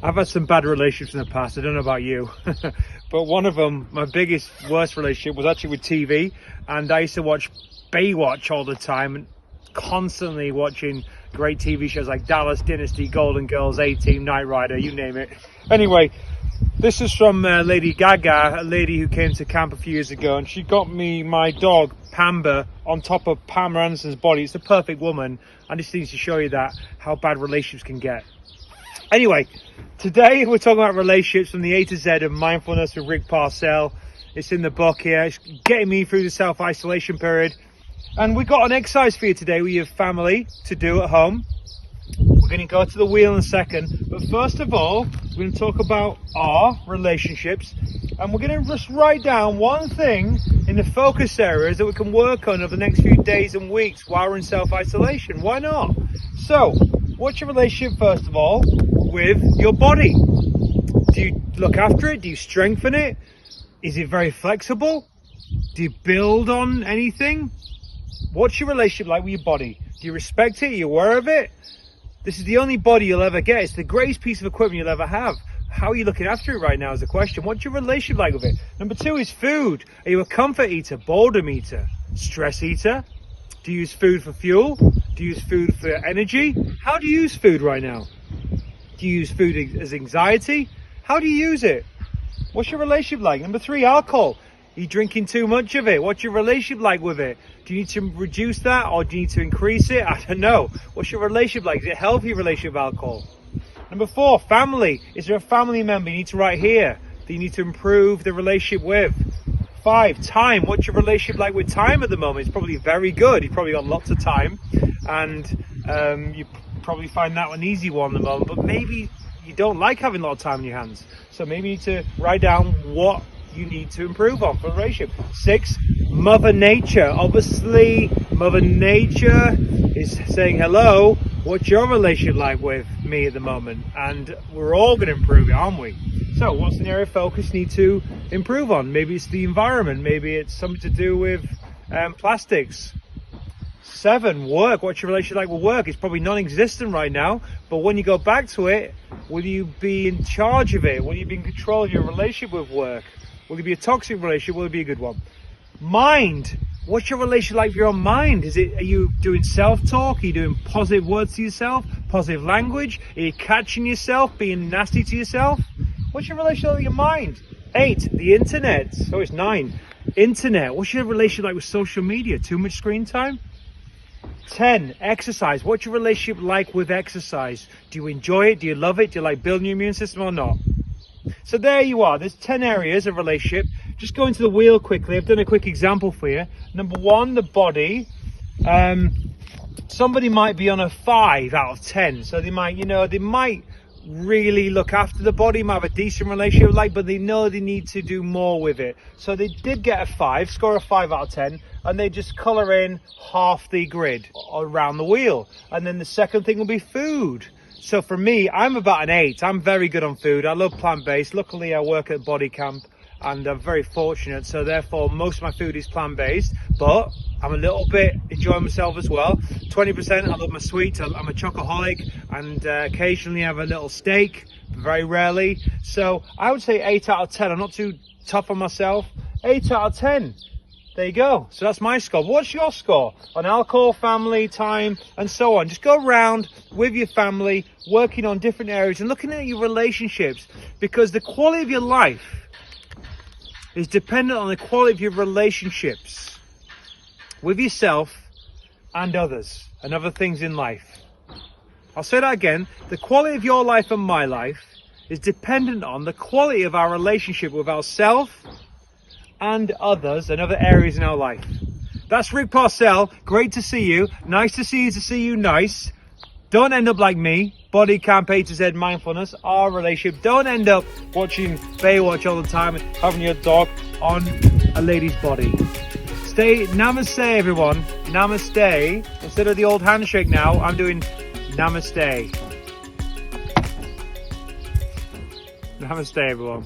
I've had some bad relationships in the past. I don't know about you, but one of them, my biggest, worst relationship was actually with TV. And I used to watch Baywatch all the time, and constantly watching great TV shows like Dallas Dynasty, Golden Girls, A-Team, Knight Rider, you name it. Anyway, this is from Lady Gaga, a lady who came to camp a few years ago, and she got me my dog Pamber on top of Pamela Anderson's body. It's the perfect woman. I just need to show you that, how bad relationships can get. Anyway, today we're talking about relationships from the A to Z of mindfulness with Rick Parcell. It's in the book here. It's getting me through the self-isolation period. And we got an exercise for you today with your family to do at home. We're going to go to the wheel in a second. But first of all, we're going to talk about our relationships. And we're going to just write down one thing in the focus areas that we can work on over the next few days and weeks while we're in self-isolation. Why not? So, what's your relationship, first of all, with your body? Do you look after it? Do you strengthen it? Is it very flexible? Do you build on anything? What's your relationship like with your body? Do you respect it? Are you aware of it? This is the only body you'll ever get. It's the greatest piece of equipment you'll ever have. How are you looking after it right now is the question. What's your relationship like with it? Number 2 is food. Are you a comfort eater, boredom eater, stress eater? Do you use food for fuel? Do you use food for energy? How do you use food right now? Do you use food as anxiety? How do you use it? What's your relationship like? Number 3, alcohol. Are you drinking too much of it? What's your relationship like with it? Do you need to reduce that or do you need to increase it? I don't know. What's your relationship like? Is it a healthy relationship with alcohol? Number 4, family. Is there a family member you need to write here that you need to improve the relationship with? 5, time. What's your relationship like with time at the moment? It's probably very good. You've probably got lots of time, and you probably find that an easy one at the moment, but maybe you don't like having a lot of time in your hands. So maybe you need to write down what you need to improve on for a relationship. 6, Mother Nature. Obviously, Mother Nature is saying hello. What's your relationship like with me at the moment? And we're all going to improve it, aren't we? So what's an area of focus you need to improve on? Maybe it's the environment. Maybe it's something to do with plastics. 7, work. What's your relationship like with work? It's probably non-existent right now, but when you go back to it, will you be in charge of it? Will you be in control of your relationship with work? Will it be a toxic relationship? Will it be a good one? Mind. What's your relationship like with your own mind? Are you doing self-talk? Are you doing positive words to yourself? Positive language? Are you catching yourself being nasty to yourself? What's your relationship with your mind? 8, the internet. So it's 9. Internet. What's your relationship like with social media? Too much screen time? 10, exercise. What's your relationship like with exercise? Do you enjoy it? Do you love it? Do you like building your immune system or not? So there you are. There's 10 areas of relationship. Just go into the wheel quickly. I've done a quick example for you. Number 1, the body. Somebody might be on a 5 out of 10. So they might really look after the body, might have a decent relationship but they know they need to do more with it. So they did get a 5, score a 5 out of 10, and they just colour in half the grid around the wheel. And then the second thing will be food. So for me, I'm about an 8. I'm very good on food. I love plant-based. Luckily, I work at body camp and I'm very fortunate. So therefore, most of my food is plant-based, but I'm a little bit enjoying myself as well. 20%, I love my sweets. I'm a chocoholic, and occasionally have a little steak, very rarely. So I would say 8 out of 10. I'm not too tough on myself. 8 out of 10. There you go. So that's my score. What's your score on alcohol, family, time, and so on? Just go around with your family, working on different areas and looking at your relationships, because the quality of your life is dependent on the quality of your relationships with yourself and others and other things in life. I'll say that again. The quality of your life and my life is dependent on the quality of our relationship with ourselves and others and other areas in our life. That's Rick Parcell. Great to see you. Nice to see you nice. Don't end up like me, body camp A to Z mindfulness, our relationship. Don't end up watching Baywatch all the time and having your dog on a lady's body. Stay, namaste everyone. Namaste. Instead of the old handshake now, I'm doing namaste. Namaste everyone.